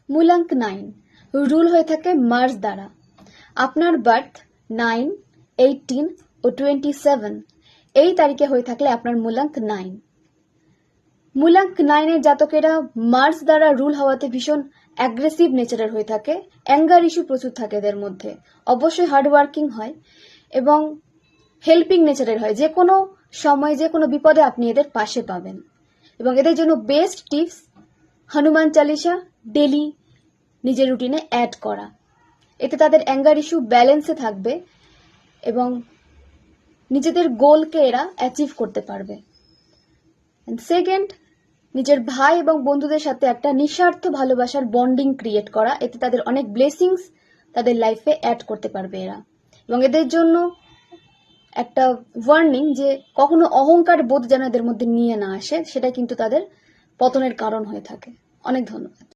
মূলাঙ্ক 9 rule হয়ে থাকে Mars দ্বারা। আপনার বার্থ 9, 18 ও 27 এই তারিখে হয়ে থাকলে আপনার মূলাঙ্ক 9। মূলাঙ্ক 9 এর জাতকেরা মার্স দ্বারা রুল হওয়াতে ভীষণ অ্যাগ্রেসিভ নেচারের হয়ে থাকে, অ্যাঙ্গার ইস্যু প্রচুর থাকে এদের মধ্যে, অবশ্যই হার্ড ওয়ার্কিং হয় এবং হেল্পিং নেচারের হয়। যে কোনো সময় যে কোনো বিপদে আপনি এদের পাশে পাবেন। এবং এদের জন্য best tips Hanuman Chalisa daily নিজের রুটিনে অ্যাড করা। এতে তাদের অ্যাঙ্গার ইস্যু ব্যালেন্সে থাকবে এবং নিজেদের গোলকে এরা অ্যাচিভ করতে পারবে। সেকেন্ড, নিজের ভাই এবং বন্ধুদের সাথে একটা নিঃস্বার্থ ভালোবাসার বন্ডিং ক্রিয়েট করা। এতে তাদের অনেক ব্লেসিংস তাদের লাইফে অ্যাড করতে পারবে এরা। এবং এদের জন্য একটা ওয়ার্নিং যে কখনো অহংকার বোধ যেন এদের মধ্যে নিয়ে না আসে, সেটা কিন্তু তাদের পতনের কারণ হয়ে থাকে। অনেক ধন্যবাদ।